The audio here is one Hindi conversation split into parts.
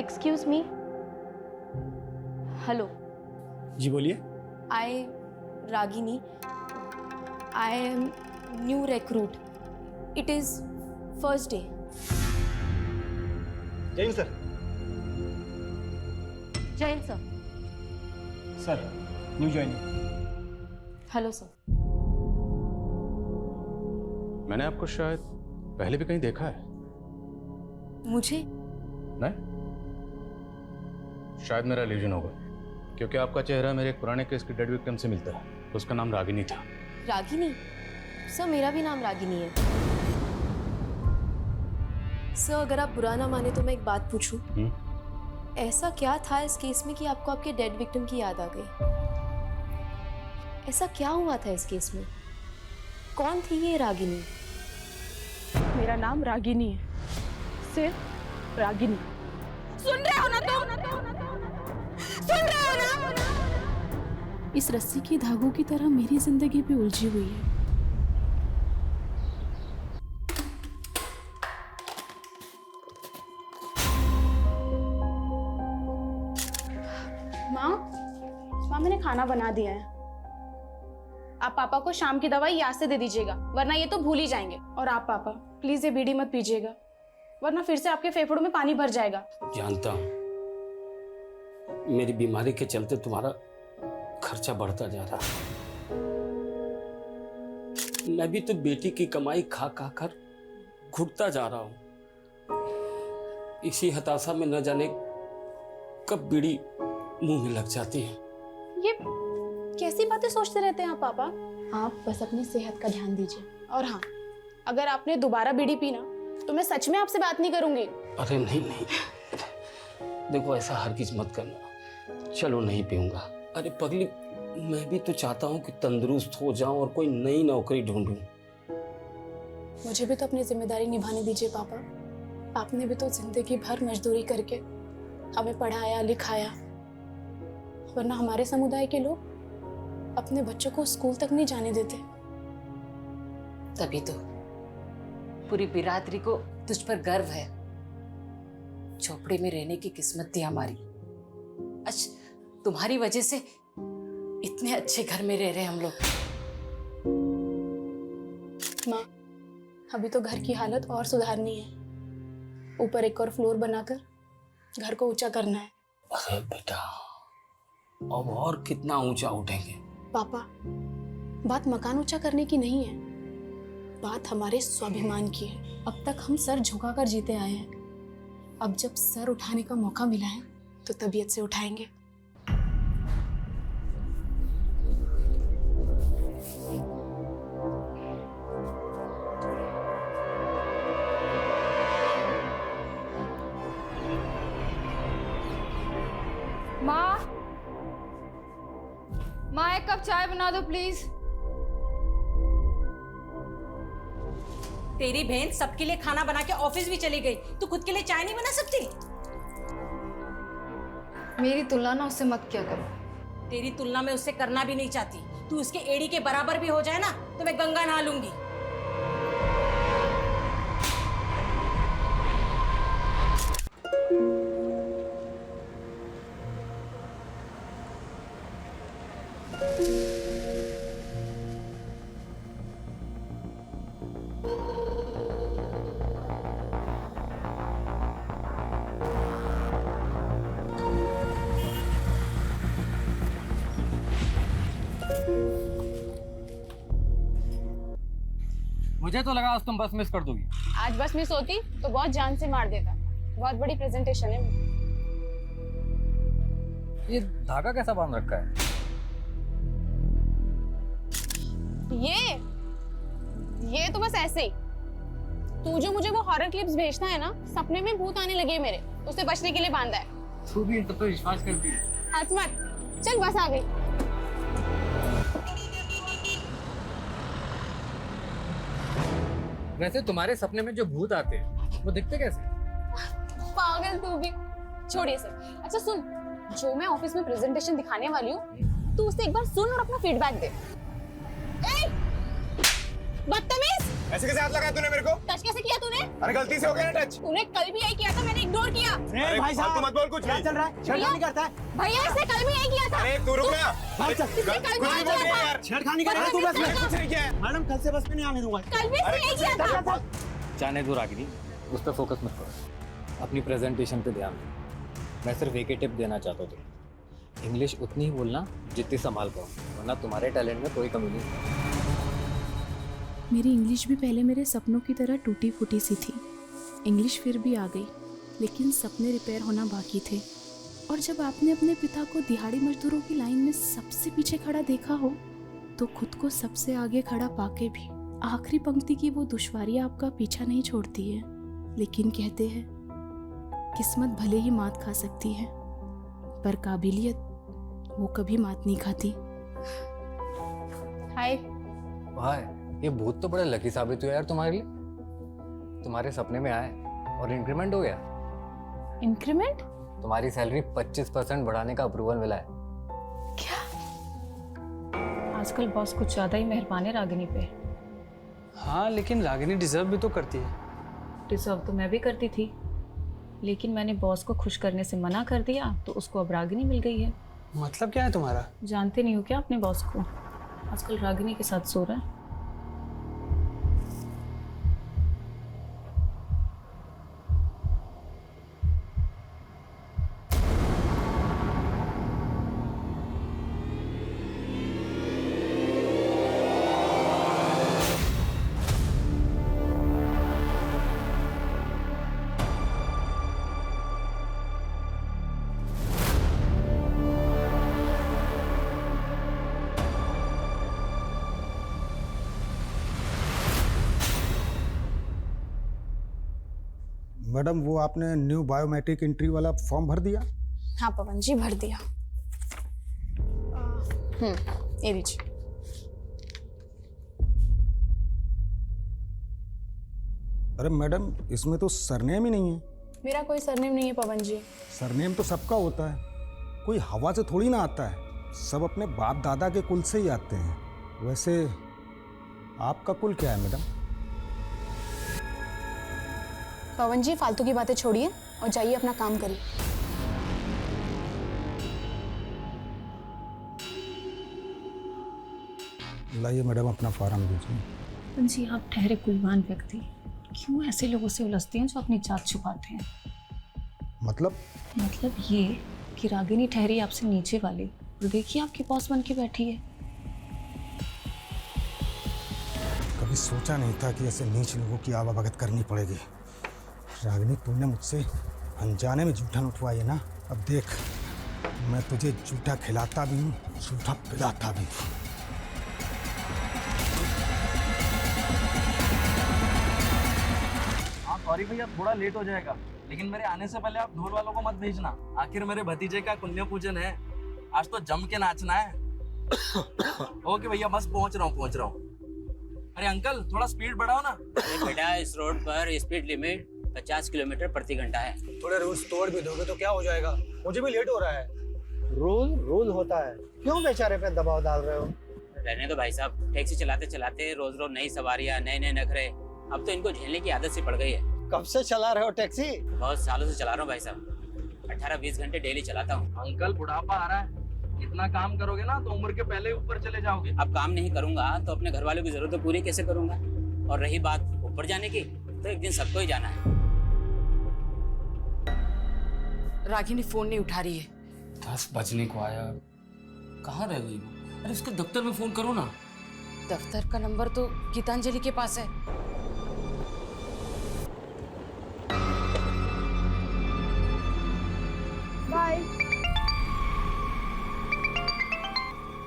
Excuse me. हेलो। जी बोलिए। I Ragini, I am new recruit. It is first day. Jain sir. Jain sir. Sir new joining. Hello sir. मैंने आपको शायद पहले भी कहीं देखा है। मुझे? नहीं, शायद मेरा इल्यूजन होगा, क्योंकि आपका चेहरा मेरे एक पुराने केस की डेड विक्टिम से मिलता है। उसका नाम रागिनी था। रागिनी? सर मेरा भी नाम रागिनी है। सर अगर आप बुरा ना माने तो मैं एक बात पूछूं? ऐसा क्या था इस केस में कि आपको आपके डेड विक्टिम की याद आ गई? ऐसा क्या हुआ था इस केस में? कौन थी ये रागिनी? मेरा नाम रागिनी है, सिर्फ रागिनी। सुन रहे हो ना तुम? सुन रहे हो ना? इस रस्सी के धागों की तरह मेरी जिंदगी भी उलझी हुई है। माँ मैंने खाना बना दिया है। आप पापा को शाम की दवाई याद से दे दीजिएगा, वरना ये तो भूल ही जाएंगे। और आप पापा प्लीज ये बीड़ी मत पीजिएगा, वरना फिर से आपके फेफड़ों में पानी भर जाएगा। जानता हूँ मेरी बीमारी के चलते तुम्हारा खर्चा बढ़ता जा रहा है। मैं भी तो बेटी की कमाई खा खा कर घुटता जा रहा हूँ। इसी हताशा में न जाने कब बीड़ी मुंह में लग जाती है। ये कैसी बातें सोचते रहते हैं आप पापा? आप बस अपनी सेहत का ध्यान दीजिए। और हाँ, अगर आपने दोबारा बीड़ी पीना तो मैं सच में आपसे बात नहीं करूंगी। अरे नहीं नहीं, देखो ऐसा हरगिज मत करना। चलो नहीं पीऊंगा। अरे पगली, मैं भी तो चाहता हूँ कि तंदुरुस्त हो जाऊं और कोई नई नौकरी ढूंढूं। मुझे भी तो अपनी जिम्मेदारी निभाने दीजिए पापा। आपने भी तो जिंदगी भर मजदूरी करके हमें पढ़ाया लिखाया, वरना हमारे समुदाय के लोग अपने बच्चों को स्कूल तक नहीं जाने देते। तभी तो पूरी बिरादरी को तुझ पर गर्व है। झोपड़े में रहने की किस्मत थी हमारी। आज तुम्हारी वजह से इतने अच्छे घर में रह रहे हम लोग। माँ, अभी तो घर की हालत और सुधारनी है। ऊपर एक और फ्लोर बनाकर घर को ऊंचा करना है। अरे बेटा, अब और कितना ऊंचा उठेंगे? पापा, बात मकान ऊंचा करने की नहीं है, बात हमारे स्वाभिमान की है। अब तक हम सर झुकाकर जीते आए हैं। अब जब सर उठाने का मौका मिला है तो तबीयत से उठाएंगे। माँ एक कप चाय बना दो प्लीज। तेरी बहन सबके लिए खाना बना के ऑफिस भी चली गई, तू खुद के लिए चाय नहीं बना सकती? मेरी तुलना ना उससे मत किया करो। तेरी तुलना में उससे करना भी नहीं चाहती। तू उसके एड़ी के बराबर भी हो जाए ना तो मैं गंगा नहा लूंगी। मुझे तो लगा आज तुम बस मिस कर दोगी। आज बस मिस होती तो बहुत जान से मार देता। बहुत बड़ी प्रेजेंटेशन है। ये धागा कैसा बांध रखा है? ये तो बस ऐसे ही। तू जो मुझे वो हॉरर क्लिप्स भेजना है ना, सपने में भूत आने लगे मेरे, उससे बचने के लिए बांधा है। तू भी इन सब पे विश्वास करती है? हंस मत, चल बस आ गई। वैसे तुम्हारे सपने में जो भूत आते हैं वो दिखते कैसे? पागल तू भी। छोड़िए सब। अच्छा सुन, जो मैं ऑफिस में प्रेजेंटेशन दिखाने वाली हूँ, तू उसे एक बार सुन और अपना फीडबैक दे। बदतमीज! ऐसे कैसे हाथ लगाया तूने मेरे को? टच कैसे किया तूने? अरे गलती से हो गया ना टच। तूने कल भी यही किया था, मैंने इग्नोर किया। अरे भाई साहब, तू मत बोल कुछ नहीं। चल रहा है छेड़खानी करता है। भैया इसने कल भी यही किया था। अरे तू रुक ना। इसने कल भी कुछ यही नहीं बोल किया रही है था। यार। छेड़खानी कर रहा है तू बस में। कुछ नहीं किया है। मैडम कल से बस में नहीं आने दूंगा। कल भी इसने यही किया था। जाने दो रागिनी, उस पर फोकस मत करो, अपनी प्रेजेंटेशन पे ध्यान दो। मैं सिर्फ एक ही टिप देना चाहता हूँ तुम्हें, इंग्लिश उतनी ही बोलना जितनी संभाल पाओ, वरना तुम्हारे टैलेंट में कोई कमी नहीं। मेरी इंग्लिश भी पहले मेरे सपनों की तरह टूटी फूटी सी थी। इंग्लिश फिर भी आ गई, लेकिन सपने रिपेयर होना बाकी थे। और जब आपने अपने पिता को दिहाड़ी मजदूरों की लाइन में सबसे पीछे खड़ा देखा हो, तो खुद को सबसे आगे खड़ा पाके भी आखिरी पंक्ति की वो दुश्वारियां आपका पीछा नहीं छोड़ती है। लेकिन कहते हैं किस्मत भले ही मात खा सकती है, पर काबिलियत वो कभी मात नहीं खाती। हाय। भाई ये भूत तो बड़ा लकी साबित हुआ यार तुम्हारे लिए। तुम्हारे सपने में आए और इंक्रीमेंट हो गया। इंक्रीमेंट? तुम्हारी सैलरी 25% बढ़ाने का अप्रूवल मिला है। आजकल बॉस कुछ ज्यादा ही मेहरबान है रागिनी पे। हाँ लेकिन रागिनी डिजर्व भी तो करती है। डिजर्व तो मैं भी करती थी, लेकिन मैंने बॉस को खुश करने से मना कर दिया, तो उसको अब रागिनी मिल गई है। मतलब क्या है तुम्हारा? जानते नहीं हो क्या अपने बॉस को? आजकल रागिनी के साथ सो रहा है। मैडम वो आपने न्यू बायोमेट्रिक एंट्री वाला फॉर्म भर दिया? हाँ पवन जी, भर दिया। ये लीजिए। अरे मैडम इसमें तो सरनेम ही नहीं है। मेरा कोई सरनेम नहीं है पवन जी। सरनेम तो सबका होता है, कोई हवा से थोड़ी ना आता है। सब अपने बाप दादा के कुल से ही आते हैं। वैसे आपका कुल क्या है मैडम? पवन जी फालतू की बातें छोड़िए और जाइए अपना काम करिए। लाइए मैडम अपना फॉर्म दीजिए। पवन जी आप ठहरे कुलवान व्यक्ति, क्यों ऐसे लोगों से उलझते हैं जो अपनी जात छुपाते हैं? मतलब ये कि रागिनी ठहरी आपसे नीचे वाली, और देखिए आपकी बॉस बन के बैठी है। कभी सोचा नहीं था कि ऐसे नीच लोगों की आवाभगत करनी पड़ेगी। रागिनी तुमने मुझसे अनजाने में जूठा उठवाई है ना, अब देख मैं तुझे जूठा खिलाता भी हूँ, जूठा पिलाता भी हूँ। हाँ सॉरी भैया, थोड़ा लेट हो जाएगा, लेकिन मेरे आने से पहले आप ढोल वालों को मत भेजना। आखिर मेरे भतीजे का पुण्य पूजन है, आज तो जम के नाचना है। ओके भैया, बस पहुंच रहा हूँ। अरे अंकल थोड़ा स्पीड बढ़ाओ ना। अरे बेटा इस रोड पर स्पीड लिमिट 50 किलोमीटर प्रति घंटा है। थोड़े रूल्स तोड़ भी दोगे तो क्या हो जाएगा? मुझे भी लेट हो रहा है। रूल होता है, क्यों बेचारे पे दबाव डाल रहे हो? रहने दो भाई साहब, टैक्सी चलाते चलाते रोज रोज नई सवारियां, नए नए नखरे, अब तो इनको झेलने की आदत सी पड़ गई है। कब से चला रहे हो टैक्सी? बहुत सालों से चला रहा हूँ भाई साहब, 18-20 घंटे डेली चलाता हूँ। अंकल बुढ़ापा आ रहा है, इतना काम करोगे ना तो उम्र के पहले ऊपर चले जाओगे। अब काम नहीं करूंगा तो अपने घर वालों की जरूरतें पूरी कैसे करूंगा? और रही बात ऊपर जाने की, तो एक दिन सबको ही जाना है। रागिनी फोन नहीं उठा रही है। 10 बजने को आया, कहाँ रह गई वो? अरे उसके दफ्तर में फोन करो ना। दफ्तर का नंबर तो गीतांजलि के पास है। बाय।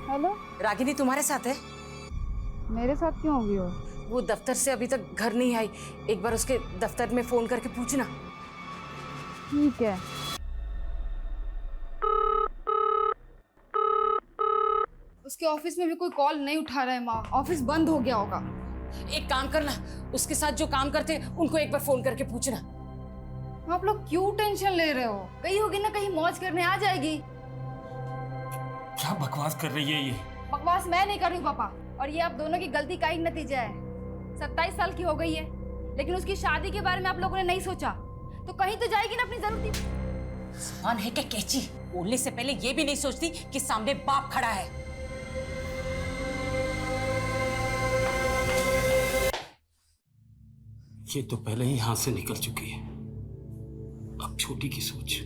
हेलो, रागिनी तुम्हारे साथ है? मेरे साथ क्यों होगी वो? वो दफ्तर से अभी तक घर नहीं आई, एक बार उसके दफ्तर में फोन करके पूछना। ठीक है। उसके ऑफिस में भी कोई कॉल नहीं उठा रहा है माँ, ऑफिस बंद हो गया होगा। एक काम करना, उसके साथ जो काम करते हैं उनको एक बार फोन करके पूछना। आप लोग क्यों टेंशन ले रहे हो? कहीं होगी ना, कहीं मौज करने आ जाएगी। क्या बकवास कर रही है ये? बकवास मैं नहीं कर रही हूँ पापा, और ये आप दोनों की गलती का ही नतीजा है। 27 साल की हो गई है, लेकिन उसकी शादी के बारे में आप लोगों ने नहीं सोचा। तो कहीं तो जाएगी ना अपनी जरूरती। मान है क्या कैची, बोलने से पहले ये भी नहीं सोचती कि सामने बाप खड़ा है। ये तो पहले ही हाथ से निकल चुकी है, अब छोटी की सोच।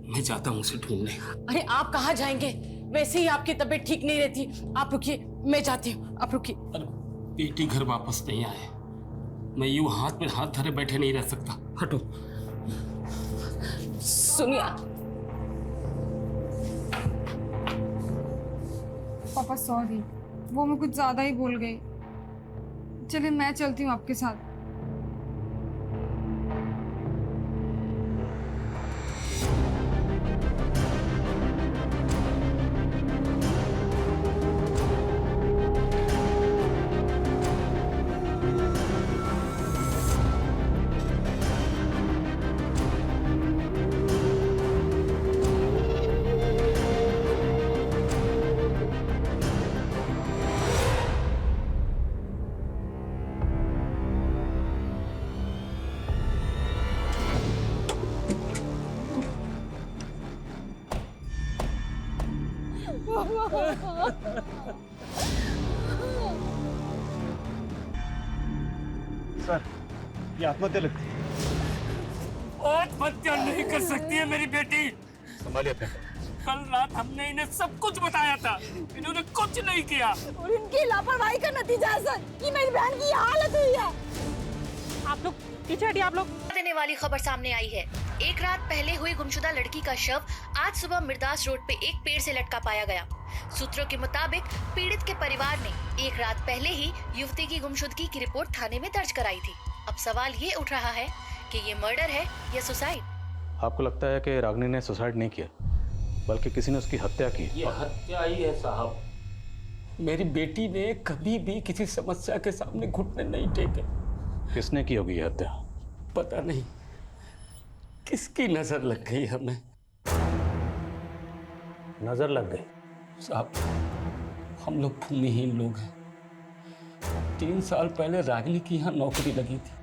मैं जाता हूं उसे ढूंढने। अरे आप कहाँ जाएंगे? वैसे ही आपकी तबीयत ठीक नहीं रहती। आप रुकिए, मैं जाती हूँ, आप रुकिए। अरे बेटी घर वापस नहीं आए, मैं यूं हाथ में हाथ धरे बैठे नहीं रह सकता। हटो। सुनिए पापा सॉरी, वो मैं कुछ ज्यादा ही बोल गई। चलिए मैं चलती हूँ आपके साथ। सर, ये आत्महत्या लगती है। आत्महत्या नहीं कर सकती है मेरी बेटी। संभालिए अपने। कल रात हमने इन्हें सब कुछ बताया था, इन्होंने कुछ नहीं किया। और इनकी लापरवाही का नतीजा है सर कि मेरी बहन की हालत हुई है। आप लोग पीछे हटिए, आप लोग। देने वाली खबर सामने आई है। एक रात पहले हुई गुमशुदा लड़की का शव आज सुबह मिर्दास रोड पे एक पेड़ से लटका पाया गया। सूत्रों के मुताबिक पीड़ित के परिवार ने एक रात पहले ही युवती की गुमशुदगी की रिपोर्ट थाने में दर्ज कराई थी। अब सवाल ये उठ रहा है कि ये मर्डर है या सुसाइड। आपको लगता है कि रागिनी ने सुसाइड नहीं किया, बल्कि किसी ने उसकी हत्या की? ये हत्या ही है साहब। मेरी बेटी ने कभी भी किसी समस्या के सामने घुटने नहीं टेके। किसने की होगी ये हत्या? पता नहीं किसकी नजर लग गई हमें। नजर लग गई? साहब, हम लोग भूमिहीन लोग हैं। 3 साल पहले रागिनी की यहाँ नौकरी लगी थी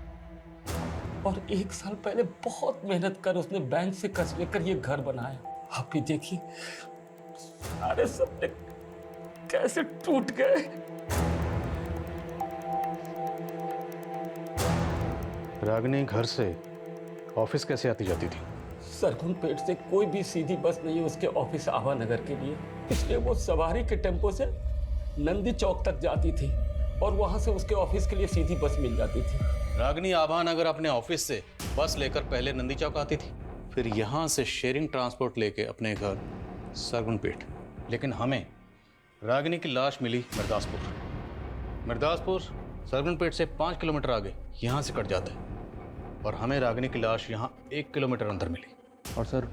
और 1 साल पहले बहुत मेहनत कर उसने बैंक से कर्ज लेकर ये घर बनाया। आप ही देखिए सारे सपने कैसे टूट गए। रागिनी घर से ऑफिस कैसे आती जाती थी? सरगुन पेट से कोई भी सीधी बस नहीं है उसके ऑफिस आवा नगर के लिए, इसलिए वो सवारी के टेम्पो से नंदी चौक तक जाती थी और वहां से उसके ऑफिस के लिए सीधी बस मिल जाती थी। रागिनी आभा नगर अपने ऑफिस से बस लेकर पहले नंदी चौक आती थी, फिर यहाँ से शेयरिंग ट्रांसपोर्ट लेके अपने घर सरगुन पेट। लेकिन हमें रागिनी की लाश मिली मिर्दासपुर सरगुन पेट से 5 किलोमीटर आगे यहाँ से कट जाता है, और हमें रागिनी की लाश यहाँ 1 किलोमीटर अंदर मिली। और सर,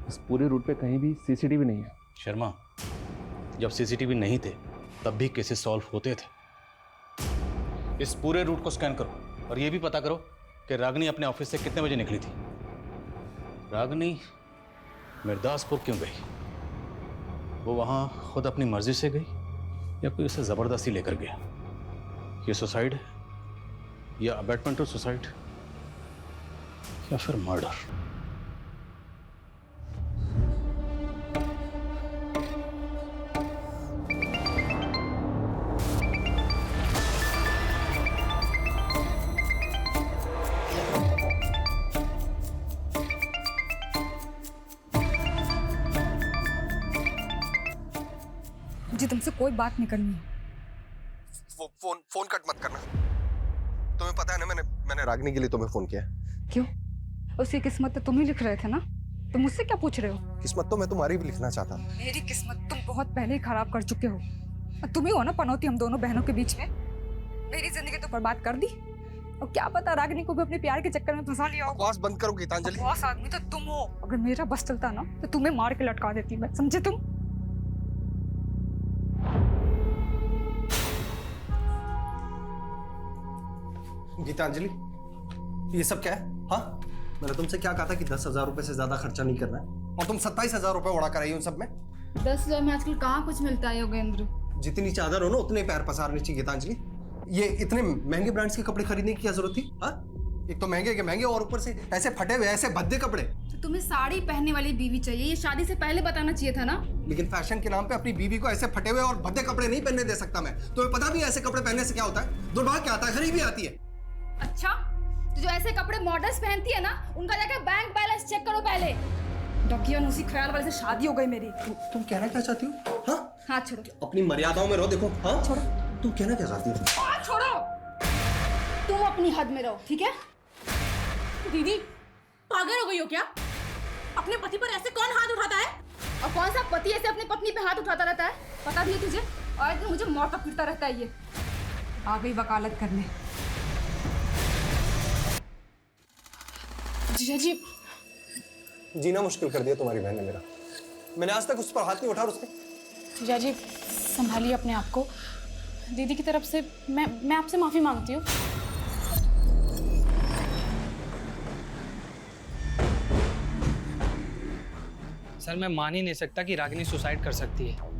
इस पूरे रूट पे कहीं भी सीसीटीवी नहीं है। शर्मा, जब सीसीटीवी नहीं थे तब भी केसेस सॉल्व होते थे। इस पूरे रूट को स्कैन करो और ये भी पता करो कि रागिनी अपने ऑफिस से कितने बजे निकली थी। रागिनी मिर्दासपुर क्यों गई? वो वहाँ खुद अपनी मर्जी से गई या कोई उसे ज़बरदस्ती लेकर गया? ये सुसाइड है या अबैटमेंट टू सुसाइड या फिर मर्डर? मुझे तुमसे कोई बात नहीं करनी है। वो फोन कट मत करना। तुम्हें पता है ना, मैंने रागिनी के लिए तुम्हें फोन किया। क्यों? उसकी किस्मत तो तुम ही लिख रहे थे ना, तो मुझसे क्या पूछ रहे हो? किस्मत तो मैं तुम्हारी भी लिखना चाहता था। मेरी किस्मत तुम बहुत पहले ही खराब कर चुके हो। तुम ही हो ना पनौती हम दोनों बहनों के बीच में। मेरी जिंदगी तो बर्बाद कर दी, और क्या पता रागिनी को भी अपने प्यार के चक्कर में फंसा लिया हो। बकवास बंद करो गीतांजलि। बॉस आदमी तो तुम हो। अगर मेरा बस चलता ना तो तुम्हें मार के लटका देती मैं, समझे तुम? गीतांजलि, ये सब क्या है? हाँ, मैंने तुमसे क्या कहा था कि 10,000 रुपए से ज्यादा खर्चा नहीं करना है, और तुम 27,000 रुपए उड़ा कर आई उन सब में। 10,000 में आजकल कहाँ कुछ मिलता है योगेंद्र? जितनी चादर हो ना उतने पैर पसारने चाहिए गीतांजलि। ये इतने महंगे ब्रांड्स के कपड़े खरीदने की क्या जरूरत थी? हाँ, एक तो महंगे के महंगे और ऊपर से ऐसे फटे हुए ऐसे भद्दे कपड़े। तो तुम्हें साड़ी पहनने वाली बीवी चाहिए, ये शादी से पहले बताना चाहिए था ना। लेकिन फैशन के नाम पे अपनी बीवी को ऐसे फटे हुए और भद्दे कपड़े नहीं पहनने दे सकता मैं। तुम्हें पता भी है ऐसे कपड़े पहनने से क्या होता है? दुर्भाग्य क्या आता है, गरीबी आती है। अच्छा, तो जो ऐसे कपड़े मॉडल्स पहनती है ना, उनका जाकर बैंक बैलेंस चेक करो पहले। डॉक्टर उसी ख्याल वाले से शादी हो गई मेरी। तुम कहना क्या चाहती हो? हाँ, हाथ छोड़ो। अपनी मर्यादाओं में रहो। देखो, हाँ छोड़ो। तुम कहना क्या चाहती हो? हाथ छोड़ो। तुम अपनी हद में रहो, ठीक है? दीदी पागल हो गई हो क्या? अपने पति पर ऐसे कौन हाथ उठाता है? और कौन सा पति ऐसे अपनी पत्नी पे हाथ उठाता रहता है? पता भी है तुझे? और दिन मुझे मौत तक फिरता रहता है ये। आ गई वकालत करने। जीजा जी, जीना मुश्किल कर दिया तुम्हारी बहन ने मेरा। मैंने आज तक उस पर हाथ नहीं उठा, उसने। जीजा जी संभालिए अपने आप को। दीदी की तरफ से मैं आपसे माफी मांगती हूँ। सर मैं मान ही नहीं सकता कि रागिनी सुसाइड कर सकती है।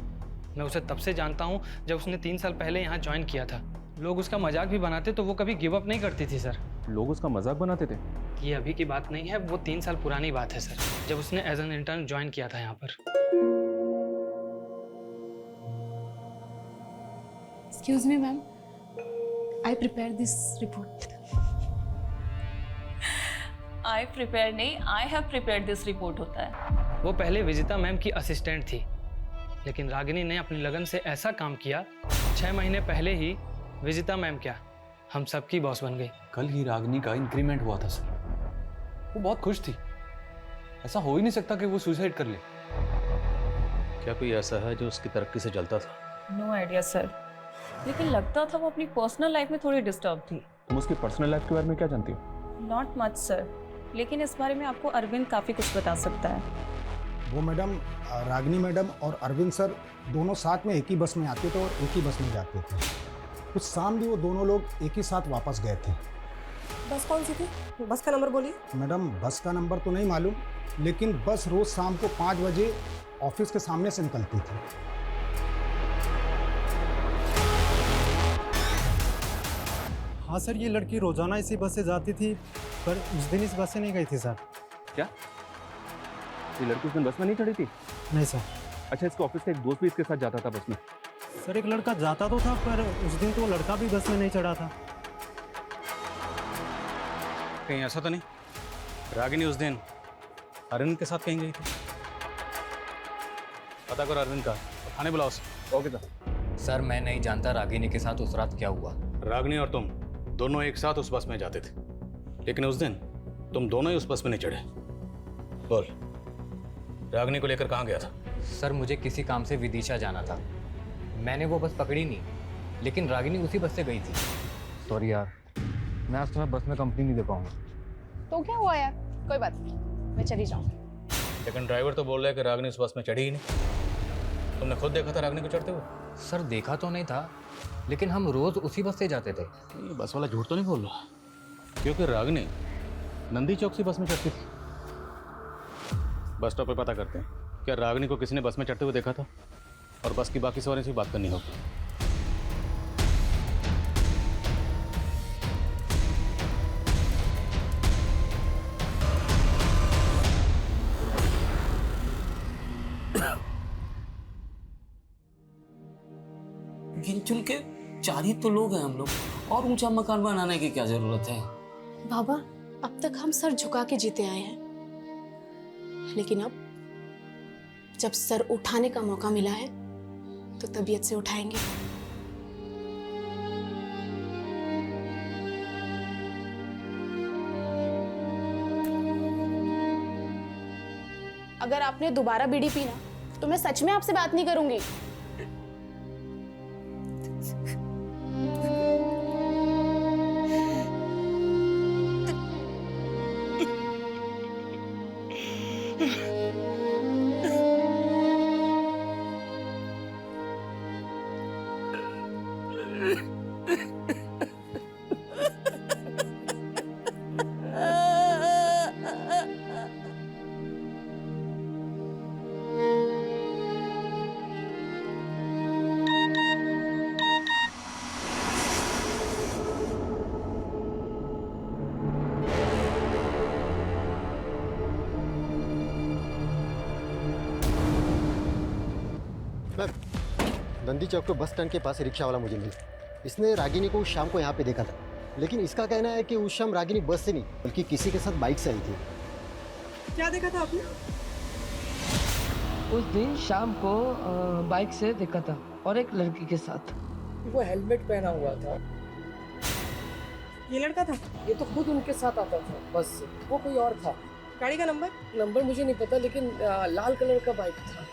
मैं उसे तब से जानता हूँ जब उसने 3 साल पहले यहाँ ज्वाइन किया था। लोग उसका मजाक भी बनाते तो वो कभी गिव अप नहीं करती थी सर। लोग उसका मजाक बनाते थे? ये अभी की बात नहीं है, वो 3 साल पुरानी बात है सर, जब उसने एज एन इंटर्न ज्वाइन किया था यहाँ पर। Excuse me ma'am, I prepare this report. I prepare नहीं, I have prepared this report होता है। वो पहले विजिता मैम की असिस्टेंट थी, लेकिन रागिनी ने अपनी लगन से ऐसा काम किया, 6 महीने पहले ही विजिता मैम क्या हम सबकी बॉस बन गई। कल ही रागिनी का इंक्रीमेंट हुआ था सर। वो बहुत खुश थी। ऐसा हो ही नहीं सकता कि वो सुसाइड कर ले। क्या कोई ऐसा है जो उसकी तरक्की से जलता था? नो आइडिया सर, लेकिन लगता था वो अपनी पर्सनल लाइफ में थोड़ी डिस्टर्ब थी। तुम उसकी पर्सनल लाइफ के बारे में क्या जानती हो? नॉट मच सर, लेकिन इस बारे में आपको अरविंद काफ़ी कुछ बता सकता है। वो मैडम, रागिनी मैडम और अरविंद सर दोनों साथ में एक ही बस में आते थे और एक ही बस में जाते थे। कुछ शाम भी वो दोनों लोग एक ही साथ वापस गए थे। बस कौन सी थी? बस का नंबर बोलिए। मैडम बस का नंबर तो नहीं मालूम, लेकिन बस रोज शाम को 5 बजे ऑफिस के सामने से निकलती थी। हाँ सर, ये लड़की रोजाना इसी बस से जाती थी, पर उस दिन इस बस से नहीं गई थी सर। क्या ये लड़की उस दिन बस में नहीं चढ़ी थी? नहीं सर। अच्छा, इसके ऑफिस का एक दोस्त भी इसके साथ जाता था बस में? सर एक लड़का जाता तो था, पर उस दिन तो वो लड़का भी बस में नहीं चढ़ा था। कहीं ऐसा तो नहीं रागिनी उस दिन अरविंद के साथ कहीं गई थी? पता करो अरविंद का, थाने बुलाओ उसे। Okay sir. सर मैं नहीं जानता रागिनी के साथ उस रात क्या हुआ। रागिनी और तुम दोनों एक साथ उस बस में जाते थे, लेकिन उस दिन तुम दोनों ही उस बस में नहीं चढ़े। बोल, रागिनी को लेकर कहाँ गया था? सर मुझे किसी काम से विदिशा जाना था, मैंने वो बस पकड़ी नहीं, लेकिन रागिनी उसी बस से गई थी। सॉरी यार, मैं आज तुम्हें बस में कंपनी नहीं दे पाऊंगा। तो क्या हुआ यार, कोई बात नहीं, मैं चली जाऊँ। लेकिन ड्राइवर तो बोल रहा है कि रागिनी उस बस में चढ़ी ही नहीं। तुमने खुद देखा था रागिनी को चढ़ते हुए? सर देखा तो नहीं था, लेकिन हम रोज उसी बस से जाते थे। ये बस वाला झूठ तो नहीं बोल रहा, क्योंकि रागिनी नंदी चौक से बस में चढ़ती थी। बस स्टॉप पे पता करते हैं क्या रागिनी को किसी ने बस में चढ़ते हुए देखा था, और बस की बाकी सवारियों से बात करनी होगी। गिन चुन के 4 ही तो लोग हैं हम लोग, और ऊंचा मकान बनाने की क्या जरूरत है? बाबा, अब तक हम सर झुका के जीते आए हैं, लेकिन अब जब सर उठाने का मौका मिला है तो तबीयत से उठाएंगे। अगर आपने दोबारा बीड़ी पी ना तो मैं सच में आपसे बात नहीं करूंगी। नंदी चौक के बस स्टैंड के पास रिक्शा वाला मुझे मिला। इसने रागिनी को उस शाम को यहाँ पे देखा था, लेकिन इसका कहना है कि उस शाम रागिनी बस से नहीं बल्कि किसी के साथ बाइक से आई थी। क्या देखा था आपने? उस दिन शाम को बाइक से देखा था और एक लड़की के साथ। वो हेलमेट पहना हुआ था। ये लड़का था? ये तो खुद उनके साथ आता था बस से, वो कोई और था। गाड़ी का नंबर? नंबर मुझे नहीं पता, लेकिन लाल कलर का बाइक था।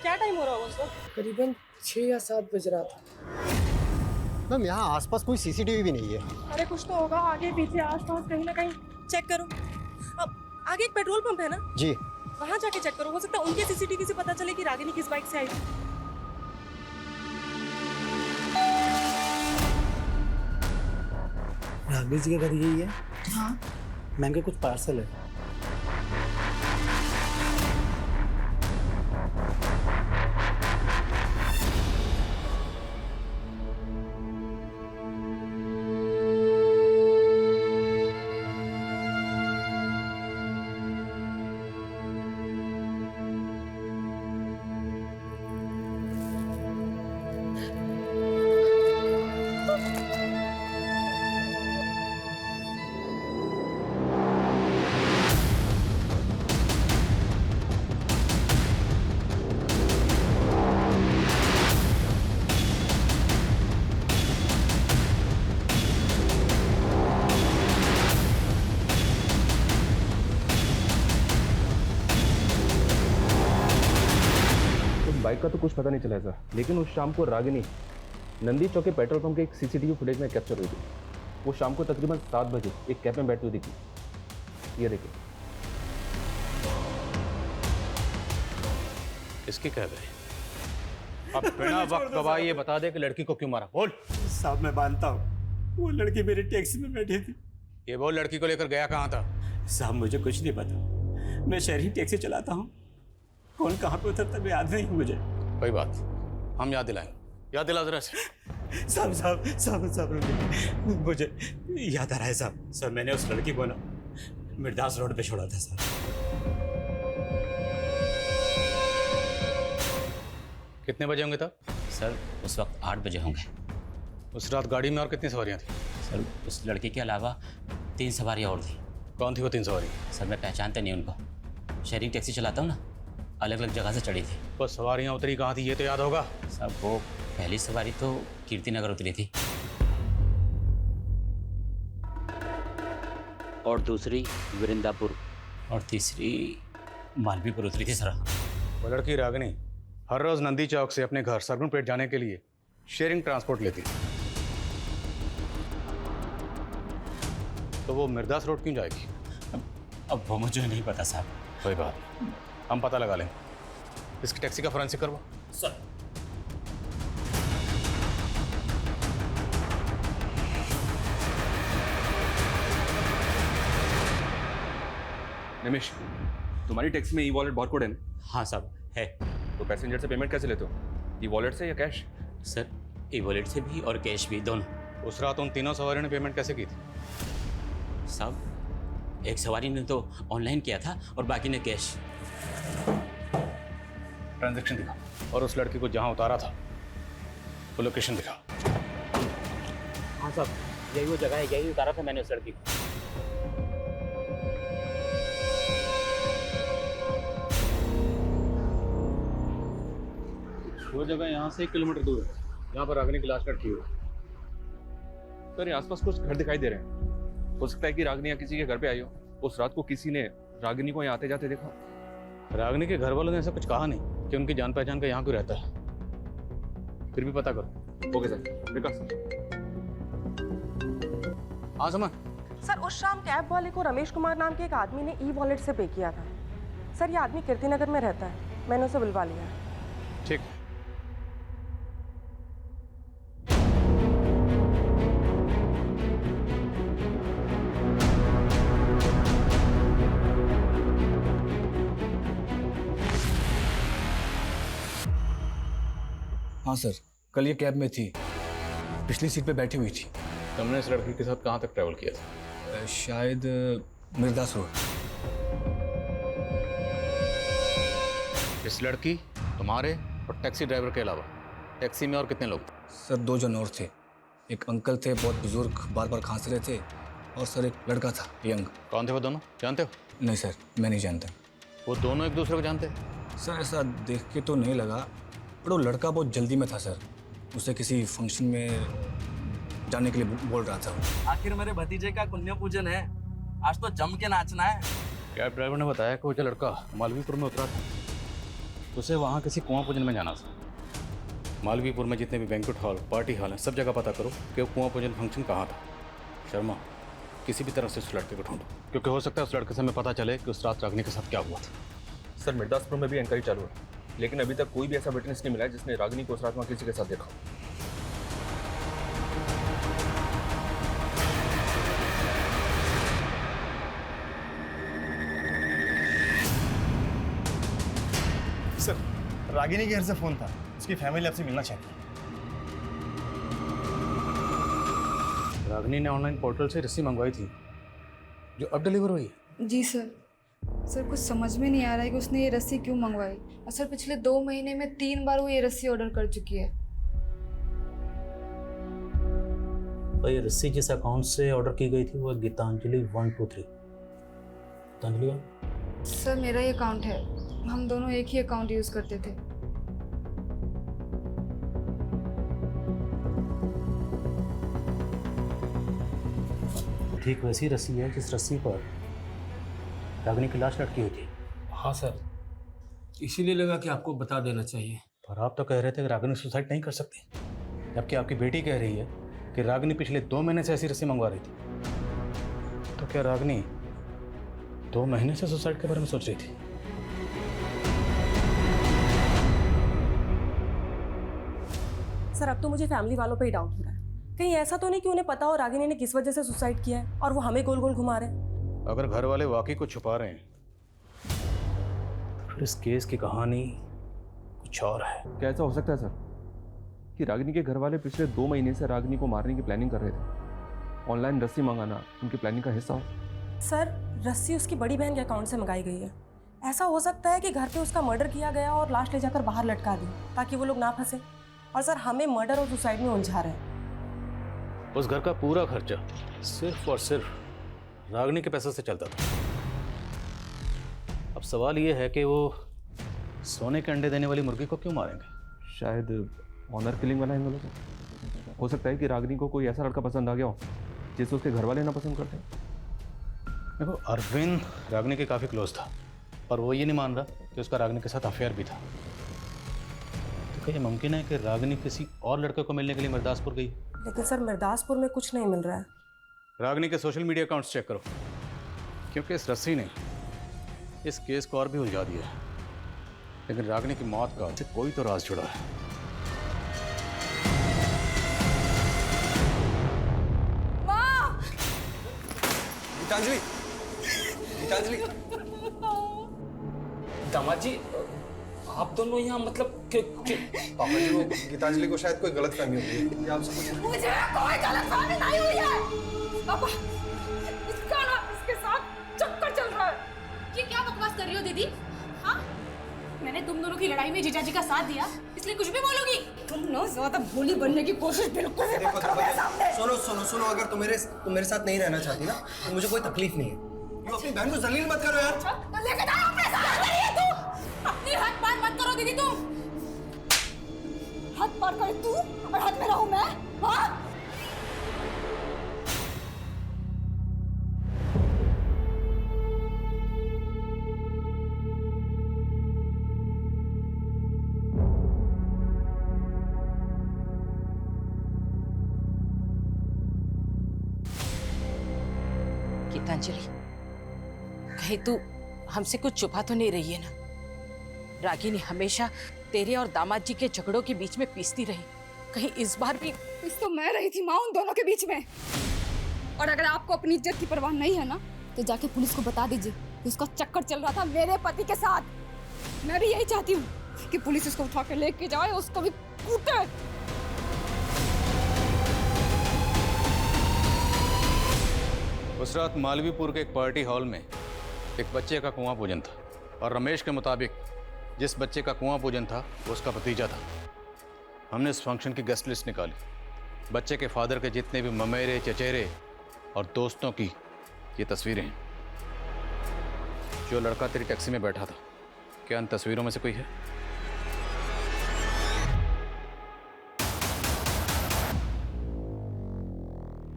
क्या टाइम हो रहा होगा सर? करीबन 6 या 7 बज रहा था। मैम यहाँ आसपास कोई सीसीटीवी भी नहीं है। अरे कुछ तो होगा, आगे पीछे आसपास कहीं ना कहीं चेक करो। अब आगे एक पेट्रोल पंप है ना जी, वहाँ जाके चेक करो, हो सकता है उनके सीसीटीवी से पता चले कि रागिनी किस बाइक से आई थी। रागिनी जी का घर यही है? हाँ। मैम के कुछ पार्सल है। बाइक का तो कुछ पता नहीं चला सर, लेकिन उस शाम को रागिनी नंदी चौक के पेट्रोल पंप के एक सीसीटीवी फुटेज में कैप्चर हुई थी। वो शाम को तकरीबन 7 बजे एक कैब में बैठती हुई दिखी। ये देखिए। किसकी कैब है? अब बिना वक्त गवाए ये बता दे कि लड़की को क्यों मारा। बोल। साहब मैं मानता हूँ, वो लड़की मेरी टैक्सी में बैठी थी। ये बोल, लड़की को लेकर गया कहाँ था? साहब मुझे कुछ नहीं पता, मैं शहरी टैक्सी चलाता हूँ। कौन कहाँ पे उतरता है याद नहीं मुझे। कोई बात, हम याद दिलाएंगे। याद दिला जरा से। साहब मुझे याद आ रहा है साहब। सर मैंने उस लड़की को ना मिर्दास रोड पे छोड़ा था साहब। कितने बजे होंगे तब? सर उस वक्त 8 बजे होंगे। उस रात गाड़ी में और कितनी सवारियां थी? सर उस लड़की के अलावा 3 सवारियां और थी। कौन थी वो 3 सवारी? सर मैं पहचानते नहीं उनको, शहरी टैक्सी चलाता हूँ ना, अलग अलग जगह से चढ़ी थी। वो सवारियां उतरी कहाँ थी ये तो याद होगा? साहब वो पहली सवारी तो कीर्ति नगर उतरी थी और दूसरी वृंदापुर और तीसरी मालवीपुर उतरी थी सर। वो लड़की रागिनी हर रोज नंदी चौक से अपने घर सरगुनपेट जाने के लिए शेयरिंग ट्रांसपोर्ट लेती, तो वो मिर्दास रोड क्यों जाएगी? अब वो मुझे नहीं पता साहब। कोई बात, हम पता लगा लेंगे। इसकी टैक्सी का फोरेंसिक करवा। सर निमिष, तुम्हारी टैक्सी में ई वॉलेट बारकोड है ना? हाँ साहब है। तो पैसेंजर से पेमेंट कैसे लेते हो? ई वॉलेट से या कैश? सर ई वॉलेट से भी और कैश भी, दोनों। उस रात उन तीनों सवारियों ने पेमेंट कैसे की थी? साहब एक सवारी ने तो ऑनलाइन किया था और बाकी ने कैश। ट्रांजैक्शन दिखा, और उस लड़की को जहां उतारा था वो लोकेशन दिखा। हाँ साहब यही वो जगह है, यही उतारा था मैंने उस लड़की को। वो जगह यहाँ से 1 किलोमीटर दूर है, जहाँ पर रागिनी की लाश लटकी हुई। सर ये आसपास कुछ घर दिखाई दे रहे हैं। हो सकता है कि रागिनी या किसी के घर पे आई हो। उस रात को किसी ने रागिनी को यहाँ आते जाते देखा। रागिनी के घर वालों ने ऐसा कुछ कहा नहीं कि उनकी जान पहचान का यहाँ क्यों रहता है। फिर भी पता करो। Okay sir. विकास। हाँ समझ। सर उस शाम कैब वाले को रमेश कुमार नाम के एक आदमी ने ई वॉलेट से पे किया था। सर ये आदमी कीर्ति नगर में रहता है, मैंने उसे बुलवा लिया है। ठीक। हाँ सर, कल ये कैब में थी, पिछली सीट पे बैठी हुई थी। तुमने इस लड़की के साथ कहाँ तक ट्रैवल किया था? शायद मिर्दास रोड। इस लड़की, तुम्हारे और टैक्सी ड्राइवर के अलावा टैक्सी में और कितने लोग? सर 2 जन और थे। एक अंकल थे, बहुत बुजुर्ग, बार बार खांस रहे थे, और सर एक लड़का था, यंग। कौन थे वो दोनों, जानते हो? नहीं सर, मैं नहीं जानता। वो दोनों एक दूसरे को जानते? सर ऐसा देख के तो नहीं लगा, पर वो लड़का बहुत जल्दी में था सर। उसे किसी फंक्शन में जाने के लिए बोल रहा था। आखिर मेरे भतीजे का पुण्य पूजन है, आज तो जम के नाचना है। कैब ड्राइवर ने बताया कि वो जो लड़का मालवीपुर में उतरा था, उसे वहाँ किसी कुआं पूजन में जाना था। मालवीपुर में जितने भी बैंक्वेट हॉल, पार्टी हॉल हैं, सब जगह पता करो कि वो कुआं पूजन फंक्शन कहाँ था। शर्मा, किसी भी तरह से उस लड़के को ढूंढो, क्योंकि हो सकता है उस लड़के से हमें पता चले कि उस रात रागिनी के साथ क्या हुआ था। सर मिर्दासपुर में भी इंक्वायरी चालू है, लेकिन अभी तक कोई भी ऐसा विटनेस नहीं मिला है जिसने रागिनी को उस रात वहाँ किसी के साथ देखा हो। सर, रागिनी के घर से फोन था, उसकी फैमिली आपसे मिलना चाहती है। रागिनी ने ऑनलाइन पोर्टल से रस्सी मंगवाई थी, जो अब डिलीवर हुई। जी सर। सर कुछ समझ में नहीं आ रहा है कि उसने ये रस्सी क्यों मंगवाई। और सर पिछले 2 महीने में 3 बार वो ये रस्सी ऑर्डर कर चुकी है। भाई रस्सी जिस अकाउंट से ऑर्डर की गई थी वो गीतांजलि 123। गीतांजलि सर मेरा ही अकाउंट है, हम दोनों एक ही अकाउंट यूज करते थे। ठीक वैसी रस्सी है जिस रस्सी पर रागिनी की लाश लटकी हुई थी। हाँ सर, इसीलिए लगा कि आपको बता देना चाहिए। पर आप तो कह रहे थे कि रागिनी सुसाइड नहीं कर सकती, जबकि आपकी बेटी कह रही है कि रागिनी पिछले 2 महीने से ऐसी रस्सी मंगवा रही थी। तो क्या रागिनी 2 महीने से सुसाइड के बारे में सोच रही थी? सर अब तो मुझे फैमिली वालों पे ही डाउट हो रहा है। कहीं ऐसा तो नहीं कि उन्हें पता हो रागिनी ने किस वजह से सुसाइड किया है और वो हमें गोल गोल घुमा रहे हैं। अगर घर वाले वाकई कुछ छुपा रहे हैं, फिर इस केस की कहानी कुछ और है। क्या ऐसा हो सकता है सर कि रागिनी के घर वाले पिछले 2 महीने से रागिनी को मारने की प्लानिंग कर रहे थे? ऑनलाइन रस्सी मंगाना उनकी प्लानिंग का हिस्सा हो? सर रस्सी उसकी बड़ी बहन के अकाउंट से मंगाई गई है। ऐसा हो सकता है कि घर पे उसका मर्डर किया गया और लाश ले जाकर बाहर लटका दी ताकि वो लोग ना फंसे। और सर हमें मर्डर और सुसाइड में उलझा रहे हैं। उस घर का पूरा खर्चा सिर्फ और सिर्फ रागिनी के पैसे से चलता था। अब सवाल ये है कि वो सोने के अंडे देने वाली मुर्गी को क्यों मारेंगे? शायद ऑनर किलिंग वाला एंगल हो सकता है कि रागिनी को कोई ऐसा लड़का पसंद आ गया हो जिसे उसके घर वाले ना पसंद करते। देखो अरविंद रागिनी के काफ़ी क्लोज था, पर वो ये नहीं मान रहा कि उसका रागिनी के साथ अफेयर भी था। तो क्या ये मुमकिन है कि रागिनी किसी और लड़के को मिलने के लिए मिर्दासपुर गई? लेकिन सर मिर्दासपुर में कुछ नहीं मिल रहा है। रागिनी के सोशल मीडिया अकाउंट्स चेक करो, क्योंकि इस रस्सी ने इस केस को और भी उलझा दिया है। लेकिन रागिनी की मौत का से कोई तो राज जुड़ा है। गीतांजलि, गीतांजलि, दामाद जी आप दोनों यहाँ मतलब पापा जी वो गीतांजलि को शायद कोई गलतफहमी हो गई है। आपसे कुछ मुझे कोई गलतफहमी नहीं हुई है। पापा इसका ना इसके साथ चक्कर चल रहा है। ये क्या बकवास कर रही हो दीदी? हाँ, मैंने तुम दोनों की लड़ाई में जीजा जी का साथ दिया, इसलिए कुछ भी बोलोगी? तुम ना ज्यादा भोली बनने की कोशिश बिल्कुल भी मत करो मेरे सामने। सुनो सुनो सुनो, अगर तुम मेरे साथ नहीं रहना चाहती ना तो मुझे कोई तकलीफ नहीं है। तुम अपनी बहन को जलील मत करो यार। तो लेके जाओ अपने साथ। तू अपनी हद पार मत करो दीदी। तुम हद पार करे तू और हद में रहूं मैं? हाँ गीतांजलि, कहीं तू हमसे कुछ छुपा तो नहीं रही है ना? रागिनी हमेशा तेरे और दामाद जी के झगड़ों के बीच में पीसती रही, कहीं इस बार भी? इस तो मैं रही थी माँ उन दोनों के बीच में। और अगर आपको अपनी इज्जत की परवाह नहीं है ना तो जाके पुलिस को बता दीजिए कि उसका चक्कर चल रहा था मेरे पति के साथ। मैं भी यही चाहती हूँ कि पुलिस उसको उठा के लेके जाए, उसको भी कूटे। उस रात मालवीपुर के एक पार्टी हॉल में एक बच्चे का कुआं पूजन था, और रमेश के मुताबिक जिस बच्चे का कुआं पूजन था वो उसका भतीजा था। हमने इस फंक्शन की गेस्ट लिस्ट निकाली। बच्चे के फादर के जितने भी ममेरे, चचेरे और दोस्तों की ये तस्वीरें हैं। जो लड़का तेरी टैक्सी में बैठा था, क्या इन तस्वीरों में से कोई है?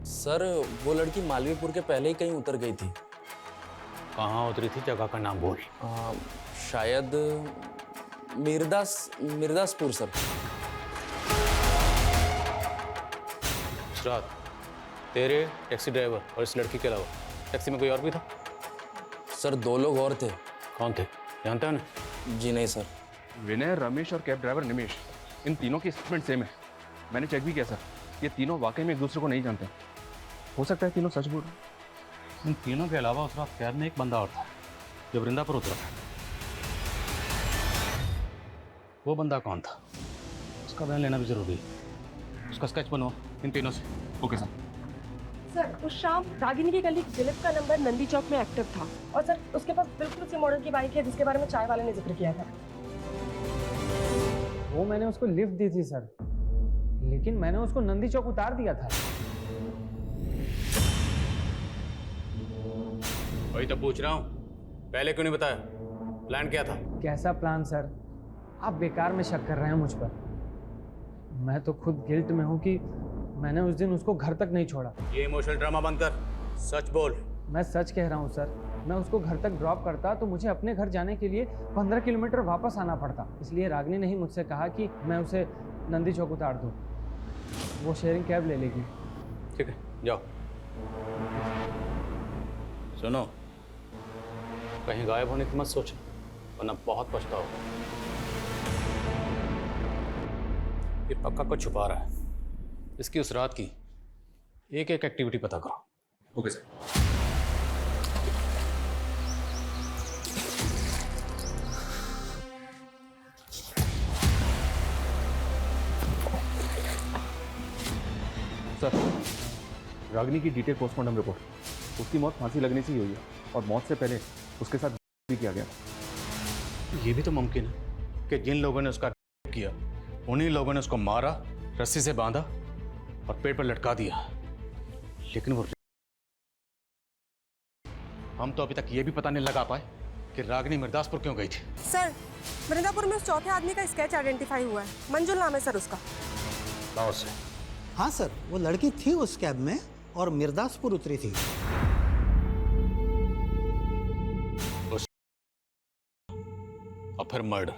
सर वो लड़की मालवीपुर के पहले ही कहीं उतर गई थी। कहाँ उतरी थी? जगह का नाम बोल। शायद मिर्दासपुर सर। रात तेरे, टैक्सी ड्राइवर और इस लड़की के अलावा टैक्सी में कोई और भी था? सर 2 लोग और थे। कौन थे, जानते हो ना? जी नहीं सर। विनय, रमेश और कैब ड्राइवर निमेश, इन तीनों की स्टेटमेंट सेम है। मैंने चेक भी किया सर, ये तीनों वाकई में एक दूसरे को नहीं जानते। हो सकता है तीनों सच बोल रहे हैं। इन तीनों के अलावा उस रात कैब में एक बंदा और था जो वृंदा पर उतरा था। वो बंदा कौन था? उसका बयान लेना भी जरूरी है। उसका स्केच बनवाओ इन तीनों से। Okay sir. सर उस शाम रागिनी की कलीग दिलीप का नंबर नंदी चौक में एक्टिव था और सर उसके पास बिल्कुल उसी मॉडल की बाइक है जिसके बारे में चाय वाले ने जिक्र किया था। वो मैंने उसको लिफ्ट दी थी सर, लेकिन मैंने उसको नंदी चौक उतार दिया था। वही तो पूछ रहा हूँ, पहले क्यों नहीं बताया? प्लान क्या था? कैसा प्लान सर? आप बेकार में शक कर रहे हैं मुझ पर। मैं तो खुद गिल्ट में हूँ कि मैंने उस दिन उसको घर तक नहीं छोड़ा। ये इमोशनल ड्रामा बंद कर, सच बोल। मैं सच कह रहा हूँ सर। मैं उसको घर तक ड्रॉप करता तो मुझे अपने घर जाने के लिए 15 किलोमीटर वापस आना पड़ता। इसलिए रागिनी ने ही मुझसे कहा कि मैं उसे नंदी चौक उतार दूँ। वो शेयरिंग कैब ले लेगी। ठीक है, जाओ। सुनो, कहीं गायब होने की मत सोचो, वरना बहुत पछताओगे। ये पक्का को छुपा रहा है। इसकी उस रात की एक एक एक्टिविटी पता करो। Okay sir. सर, रागिनी की डिटेल पोस्टमार्टम रिपोर्ट। उसकी मौत फांसी लगने से ही हुई है और मौत से पहले उसके साथ भी किया गया। ये भी तो मुमकिन है कि जिन लोगों ने उसका किया, उन्हीं लोगों ने उसको मारा, रस्सी से बांधा और पेड़ पर लटका दिया। लेकिन वो हम तो अभी तक ये भी पता नहीं लगा पाए कि रागिनी मिर्दासपुर क्यों गई थी। सर वृंदापुर में उस चौथे आदमी का स्केच आइडेंटिफाई हुआ है। मंजुल नाम है सर उसका। लाओ से। हाँ सर, वो लड़की थी उस कैब में और मिर्दासपुर उतरी थी। और फिर मर्डर।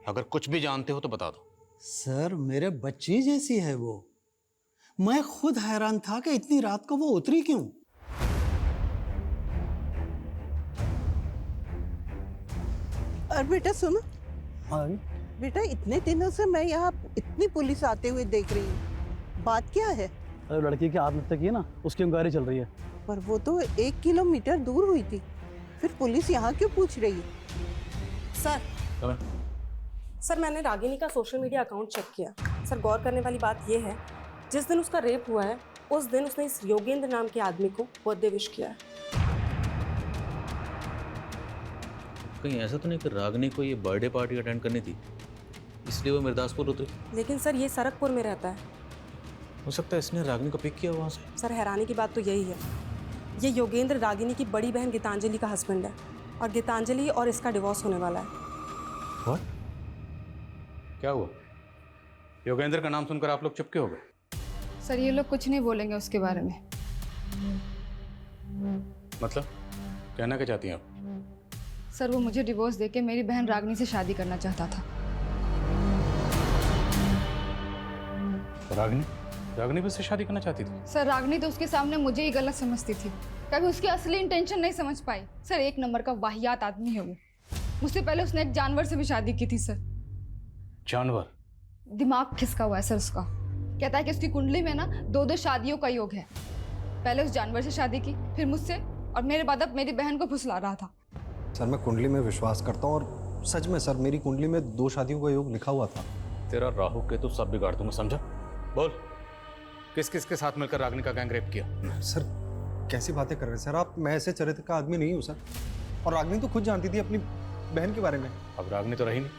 अगर कुछ भी जानते हो तो बता दो। सर मेरे बच्ची जैसी है वो। मैं खुद हैरान था कि इतनी रात को वो उतरी क्यों। और बेटा सुनो। हाँ बेटा इतने दिनों से मैं यहाँ इतनी पुलिस आते हुए देख रही हूँ, बात क्या है? अरे लड़की की आत्महत्या की है ना, उसकी इंक्वायरी चल रही है। पर वो तो 1 किलोमीटर दूर हुई थी, फिर पुलिस यहाँ क्यों पूछ रही है? सर मैंने रागिनी का सोशल मीडिया अकाउंट चेक किया। सर गौर करने वाली बात यह है, जिस दिन उसका रेप हुआ है उस दिन उसने इस योगेंद्र नाम के आदमी को बर्थडे विश किया है। कहीं ऐसा तो नहीं कि रागिनी को ये बर्थडे पार्टी अटेंड करनी थी, इसलिए वो मिर्दासपुर उतरी? लेकिन सर ये सरकपुर में रहता है। हो सकता है इसने रागिनी को पिक किया वहाँ से। सर हैरानी की बात तो यही है, ये योगेंद्र रागिनी की बड़ी बहन गीतांजलि का हस्बैंड है और गीतांजलि और इसका डिवोर्स होने वाला है। What? क्या हुआ? योगेंद्र का नाम सुनकर आप लोग चुप क्यों हो गए? सर ये लोग कुछ नहीं बोलेंगे उसके बारे में। मतलब कहना क्या चाहती हैं आप? सर वो मुझे डिवोर्स देके मेरी बहन रागिनी से शादी करना चाहता था। रागिनी भी उससे शादी करना चाहती थी? सर रागिनी तो उसके सामने मुझे ही गलत समझती थी, कभी उसकी असली इंटेंशन नहीं समझ पाई। सर 1 नंबर का वाहियात आदमी है वो। मुझसे पहले उसने एक जानवर से भी शादी की थी सर। जानवर? दिमाग खिसका हुआ है सर उसका। कहता है कि उसकी कुंडली में ना 2-2 शादियों का योग है। पहले उस जानवर से शादी की, फिर मुझसे, और मेरे बाद अब मेरी बहन को फुसला रहा था। सर मैं कुंडली में विश्वास करता हूँ और सच में सर मेरी कुंडली में 2 शादियों का योग लिखा हुआ था। तेरा राहु केतु सब बिगाड़ दूंगा, समझा? बोल, किस किस के साथ मिलकर रागिनी का गैंग रेप किया? सर कैसी बातें कर रहे हैं सर आप? मैं ऐसे चरित्र का आदमी नहीं हूँ सर। और रागिनी तो खुद जानती थी अपनी बहन के बारे में। अब रागिनी तो रही नहीं,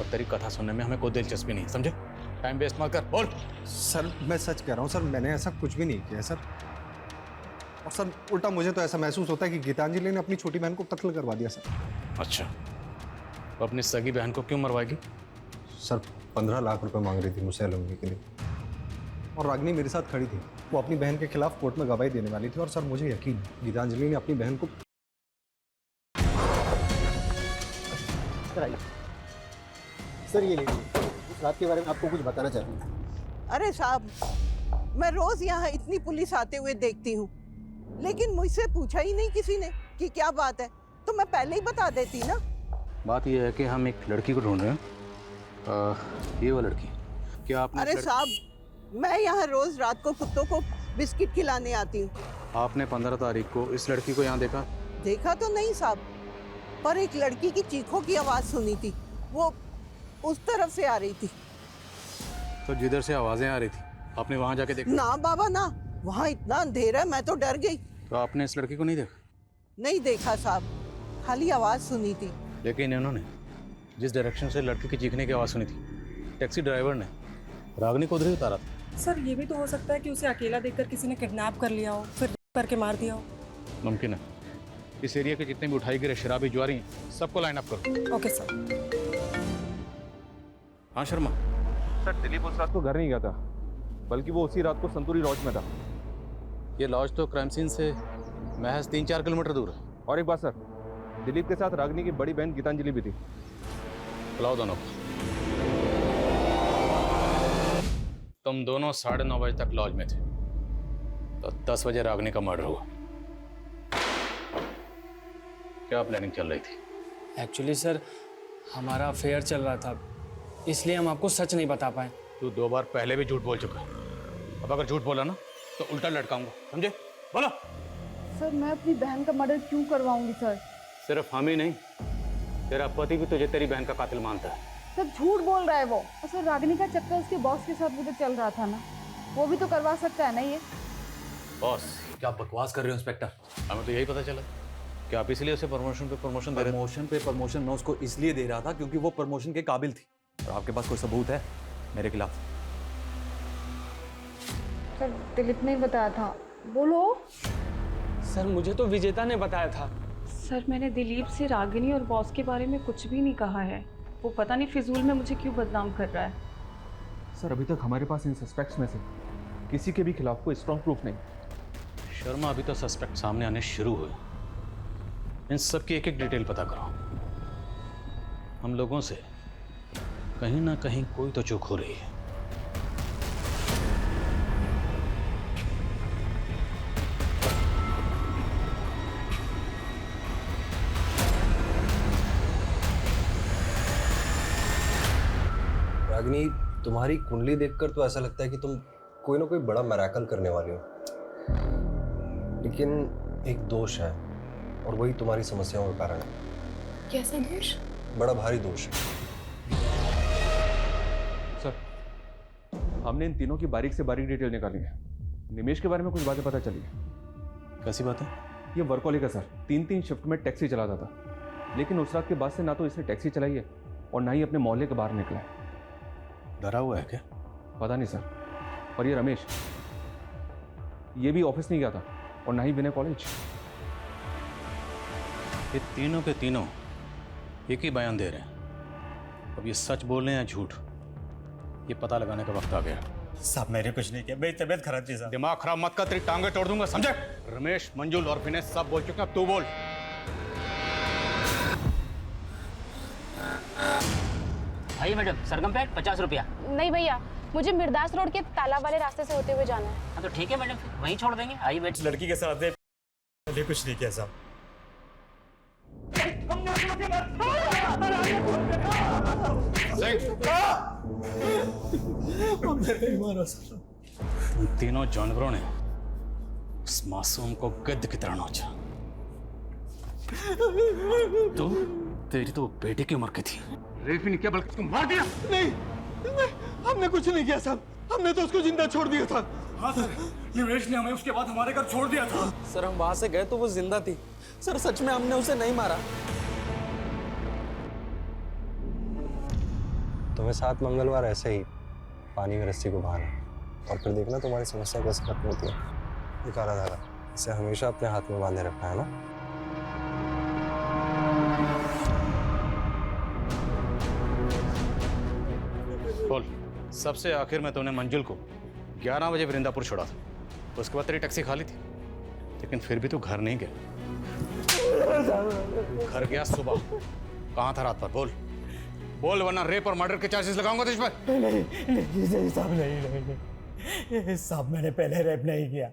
और तेरी कथा सुनने में हमें कोई दिलचस्पी नहीं, समझे? टाइम वेस्ट मत कर, बोल। सर मैं सच कह रहा हूँ सर, मैंने ऐसा कुछ भी नहीं किया सर। और सर उल्टा मुझे तो ऐसा महसूस होता है कि गीतांजलि ने अपनी छोटी बहन को कत्ल करवा दिया सर। अच्छा, तो अपनी सगी बहन को क्यों मरवाएगी? सर 15 लाख रुपए मांग रही थी मुझसे एलुमनी के लिए, और रागिनी मेरे साथ खड़ी थी। वो अपनी बहन के खिलाफ कोर्ट में गवाही देने वाली थी, और सर मुझे यकीन है गीतांजलि ने अपनी बहन को। सर ये लीजिए, उस रात के बारे में आपको कुछ बताना चाहती हूँ। अरे साहब, मैं रोज यहाँ इतनी पुलिस आते हुए देखती हूँ, लेकिन मुझसे पूछा ही नहीं किसी ने कि क्या बात है, तो मैं पहले ही बता देती ना। बात यह है कि हम एक लड़की को ढूंढ रहे हैं, ये वो लड़की। क्या आपने? अरे साहब, मैं यहाँ रोज रात को कुत्तों को बिस्किट खिलाने आती हूँ। आपने 15 तारीख को इस लड़की को यहाँ देखा? देखा तो नहीं साहब, पर एक लड़की की चीखों की आवाज सुनी थी, वो उस तरफ से आ रही थी। तो जिधर से आवाजें आ रही थी आपने वहां जाके देखा? ना बाबा ना, वहाँ इतना अंधेरा है, मैं तो डर गई। तो आपने इस लड़की को नहीं देखा? नहीं देखा साहब, खाली आवाज सुनी थी। लेकिन इन्होंने जिस डायरेक्शन से लड़की की चीखने की आवाज सुनी थी, टैक्सी ड्राइवर ने रागिनी को उधर ही उतारा था। सर ये भी तो हो सकता है कि उसे अकेला देखकर किसी ने किडनैप कर लिया हो, फिर करके मार दिया हो। मुमकिन है। इस एरिया के जितने भी उठाई गिरे शराबी जुआरी हैं, सबको लाइन अप करो। Okay sir. हाँ शर्मा। सर दिलीप उस रात को घर नहीं गया था, बल्कि वो उसी रात को संतूरी लॉज में था। ये लॉज तो क्राइम सीन से महज 3-4 किलोमीटर दूर है। और एक बात सर, दिलीप के साथ रागिनी की बड़ी बहन गीतांजलि भी थी। बुलाओ दोनों को। तुम दोनों 9:30 बजे तक लॉज में थे, तो 10 बजे रागिनी का मर्डर हुआ। क्या प्लानिंग चल रही थी? एक्चुअली सर हमारा अफेयर चल रहा था, इसलिए हम आपको सच नहीं बता पाए। तू 2 बार पहले भी झूठ बोल चुका है, अब अगर झूठ बोला ना तो उल्टा लटकाऊंगा, समझे? बोलो। सर मैं अपनी बहन का मर्डर क्यों करवाऊंगी सर? सिर्फ हम ही नहीं, तेरा पति भी तुझे तेरी बहन का कातिल मानता है। सर झूठ बोल रहा है वो। और सर रागिनी का चक्कर उसके बॉस के साथ भी तो चल रहा था ना, वो भी तो करवा सकता है ना ये। बॉस क्या बकवास कर रहे हो इंस्पेक्टर? हमें तो यही पता चला कि आप इसलिए उसे प्रमोशन पे प्रमोशन दे रहे थे। प्रमोशन पे प्रमोशन मैं उसको इसलिए दे रहा था क्योंकि वो प्रमोशन के काबिल थी। और आपके पास कोई सबूत है मेरे खिलाफ? सर दिलीप ने बताया था। बोलो। सर मुझे तो विजेता ने बताया था। सर मैंने दिलीप से रागिनी और बॉस के बारे में कुछ भी नहीं कहा है, वो पता नहीं फिजूल में मुझे क्यों बदनाम कर रहा है। सर अभी तक हमारे पास इन सस्पेक्ट्स में से किसी के भी खिलाफ कोई स्ट्रॉन्ग प्रूफ नहीं। शर्मा अभी तो सस्पेक्ट सामने आने शुरू हुए, इन सब की एक एक डिटेल पता करो। हम लोगों से कहीं ना कहीं कोई तो चूक हो रही है। रागिनी तुम्हारी कुंडली देखकर तो ऐसा लगता है कि तुम कोई ना कोई बड़ा मैराकल करने वाली हो, लेकिन एक दोष है और वही तुम्हारी समस्याओं का कारण है। कैसा दोष? बड़ा भारी दोष है। सर हमने इन तीनों की बारीक से बारीक डिटेल निकाली है। निमेश के बारे में कुछ बातें पता चली है। कैसी बात है? ये वर्कहॉलिक है सर, 3-3 शिफ्ट में टैक्सी चलाता था, लेकिन उस रात के बाद से ना तो इसने टैक्सी चलाई है और ना ही अपने मोहल्ले के बाहर निकला है। डरा हुआ है क्या? पता नहीं सर। और ये रमेश, ये भी ऑफिस नहीं गया था और ना ही विनय कॉलेज। ये तीनों के तीनों एक ही बयान दे रहे हैं। अब ये सच बोल रहे हैं या झूठ, ये पता लगाने का वक्त आ गया। साहब मैंने कुछ नहीं किया, मेरी तबीयत खराब थी साहब। दिमाग खराब मत कर, तेरी टांगे तोड़ दूंगा, समझे? रमेश, मंजुल और विनय सब बोल चुके हैं, तू बोल। आइए मैडम, सरगम पैट 50 रुपया। नहीं भैया, मुझे मिर्दास रोड के तालाब वाले रास्ते से होते हुए जाना है। हाँ तो ठीक है मैडम, वहीं छोड़ देंगे। आइए बैठ। इस लड़की के साथ मैंने कुछ नहीं किया साहब। उन तीनों जानवरों ने उस मासूम को गिद्ध की तरह नोचा। तो तेरी तो बेटे की उम्र की थी। रेप ही नहीं किया बल्कि तुम मार दिया। नहीं, हमने कुछ नहीं किया साहब, हमने तो उसको जिंदा छोड़ दिया था। हाँ सर, निमेश ने हमें उसके बाद हमारे घर छोड़ दिया था। सर हम वहां से गए तो वो जिंदा थी। सर सच में हमने उसे नहीं मारा। तुम्हें 7 मंगलवार ऐसे ही पानी में रस्सी को बहाना, और फिर देखना तुम्हारी समस्या कैसे खत्म होती है। ये काला धागा, इसे हमेशा अपने हाथ में बांधे रखना है ना। बोल, सबसे आखिर में तुमने मंजुल को 11 बजे वृंदापुर छोड़ा था, उसके बाद तेरी टैक्सी खाली थी, लेकिन फिर भी तू घर नहीं गया। घर गया सुबह, कहाँ था रात भर? बोल बोल, वरना रेप और मर्डर के चार्जेस लगाऊंगा तुझ पर। नहीं साहब, नहीं साहब, मैंने पहले रेप नहीं किया,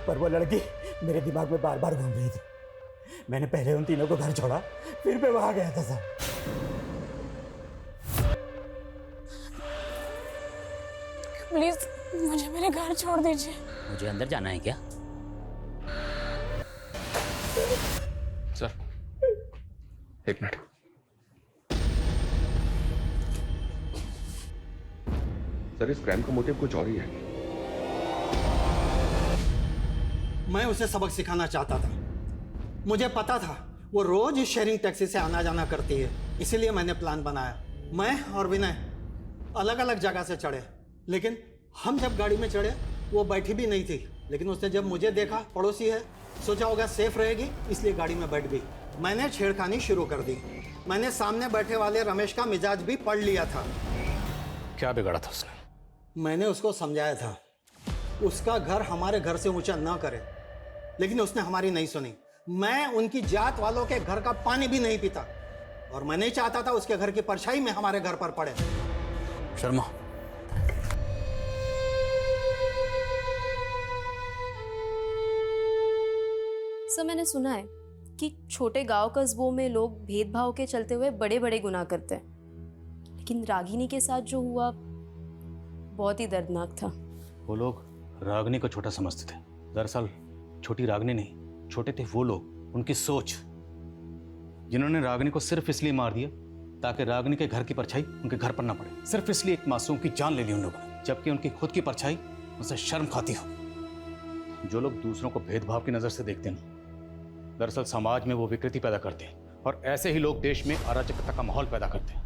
पर वो लड़की मेरे दिमाग में बार बार घूम रही थी। मैंने पहले उन तीनों को घर छोड़ा, फिर मैं वहां गया था साहब। प्लीज मुझे मेरे घर छोड़ दीजिए। मुझे अंदर जाना है क्या? सर, एक मिनट। सर, इस क्राइम का मोटिव कुछ और ही है। मैं उसे सबक सिखाना चाहता था। मुझे पता था वो रोज शेयरिंग टैक्सी से आना जाना करती है, इसीलिए मैंने प्लान बनाया। मैं और विनय अलग अलग जगह से चढ़े, लेकिन हम जब गाड़ी में चढ़े वो बैठी भी नहीं थी। लेकिन उसने जब मुझे देखा, पड़ोसी है, सोचा होगा सेफ रहेगी, इसलिए गाड़ी में बैठ गई। मैंने छेड़खानी शुरू कर दी। मैंने सामने बैठे वाले रमेश का मिजाज भी पढ़ लिया था। क्या बिगाड़ा था उसने? मैंने उसको समझाया था उसका घर हमारे घर से ऊंचा ना करे, लेकिन उसने हमारी नहीं सुनी। मैं उनकी जात वालों के घर का पानी भी नहीं पीता, और मैं नहीं चाहता था उसके घर की परछाई में हमारे घर पर पड़े। शर्मा, सर मैंने सुना है कि छोटे गांव कस्बों में लोग भेदभाव के चलते हुए बड़े बड़े गुनाह करते हैं, लेकिन रागिनी के साथ जो हुआ बहुत ही दर्दनाक था। वो लोग रागनी को छोटा समझते थे। दरअसल छोटी रागनी नहीं, छोटे थे वो लोग, उनकी सोच, जिन्होंने रागनी को सिर्फ इसलिए मार दिया ताकि रागनी के घर की परछाई उनके घर पर ना पड़े। सिर्फ इसलिए एक मासूम की जान ले ली उन लोगों ने, जबकि उनकी खुद की परछाई उनसे शर्म खाती हो। जो लोग दूसरों को भेदभाव की नजर से देखते हैं, दरअसल समाज में वो विकृति पैदा करते हैं, और ऐसे ही लोग देश में अराजकता का माहौल पैदा करते हैं।